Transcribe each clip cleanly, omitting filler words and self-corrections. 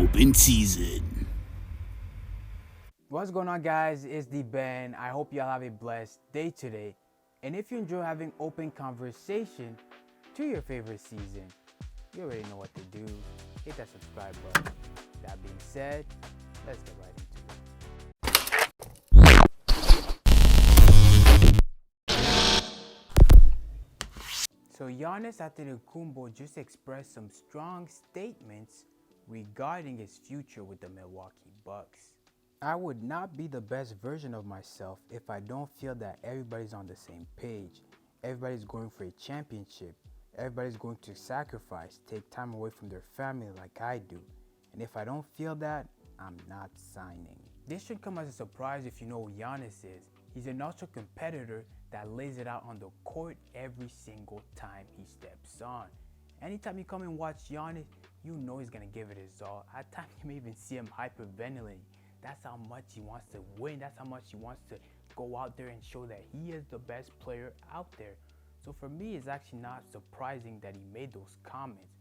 open season. What's going on, guys? It's the Ben. I hope y'all have a blessed day today. And if you enjoy having open conversation to your favorite season, you already know what to do. Hit that subscribe button. That being said, let's get right into it. So Giannis Antetokounmpo just expressed some strong statements regarding his future with the Milwaukee Bucks. I would not be the best version of myself if I don't feel that everybody's on the same page. Everybody's going for a championship. Everybody's going to sacrifice, take time away from their family like I do. And if I don't feel that, I'm not signing. This should come as a surprise if you know who Giannis is. He's an ultra competitor that lays it out on the court every single time he steps on. Anytime you come and watch Giannis, you know he's going to give it his all. At times you may even see him hyperventilating. That's how much he wants to win. That's how much he wants to go out there and show that he is the best player out there. So for me, it's actually not surprising that he made those comments.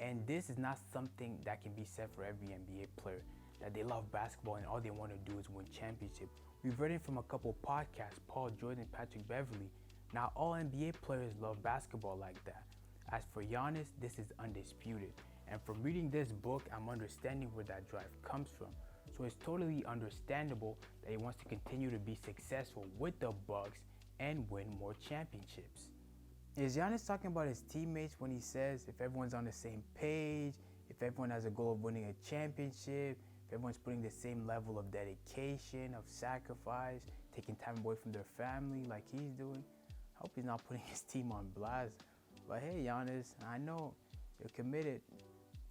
And this is not something that can be said for every NBA player, that they love basketball and all they want to do is win championship. We've heard it from a couple podcasts, Paul George and Patrick Beverley. Not all NBA players love basketball like that. As for Giannis, this is undisputed. And from reading this book, I'm understanding where that drive comes from. So it's totally understandable that he wants to continue to be successful with the Bucks and win more championships. Is Giannis talking about his teammates when he says if everyone's on the same page, if everyone has a goal of winning a championship, if everyone's putting the same level of dedication, of sacrifice, taking time away from their family like he's doing? I hope he's not putting his team on blast. But hey, Giannis, I know you're committed.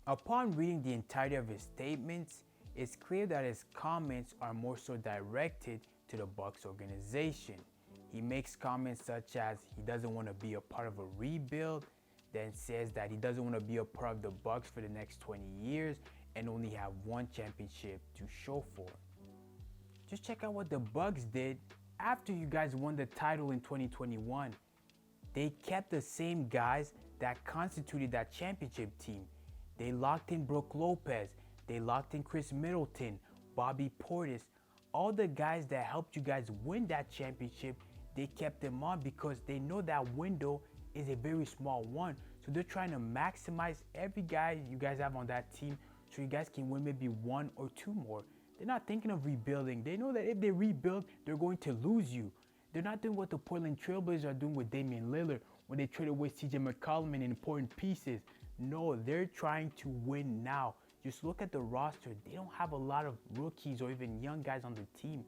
Upon reading the entirety of his statements, it's clear that his comments are more so directed to the Bucks organization. He makes comments such as he doesn't want to be a part of a rebuild, then says that he doesn't want to be a part of the Bucks for the next 20 years and only have one championship to show for. Just check out what the Bucks did after you guys won the title in 2021. They kept the same guys that constituted that championship team. They locked in Brook Lopez. They locked in Chris Middleton, Bobby Portis, all the guys that helped you guys win that championship. They kept them on because they know that window is a very small one. So they're trying to maximize every guy you guys have on that team so you guys can win maybe one or two more. They're not thinking of rebuilding. They know that if they rebuild, they're going to lose you. They're not doing what the Portland Trailblazers are doing with Damian Lillard when they traded away CJ McCollum in important pieces. No, they're trying to win now. Just look at the roster. They don't have a lot of rookies or even young guys on the team.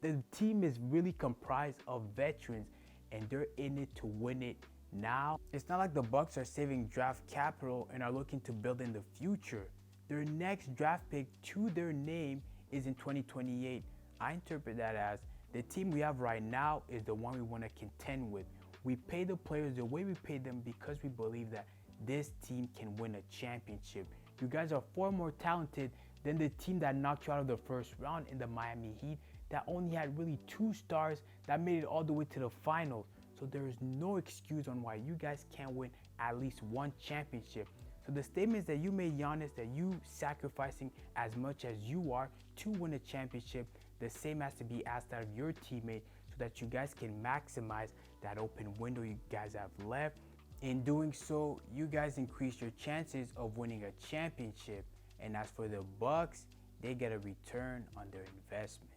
The team is really comprised of veterans, and they're in it to win it now. It's not like the Bucks are saving draft capital and are looking to build in the future. Their next draft pick to their name is in 2028. I interpret that as the team we have right now is the one we want to contend with. We pay the players the way we pay them because we believe that this team can win a championship. You guys are far more talented than the team that knocked you out of the first round in the Miami Heat that only had really 2 stars that made it all the way to the finals. So there is no excuse on why you guys can't win at least one championship. So the statements that you made, Giannis, that you sacrificing as much as you are to win a championship, the same has to be asked out of your teammate so that you guys can maximize that open window you guys have left. In doing so, you guys increase your chances of winning a championship. And as for the Bucks, they get a return on their investment.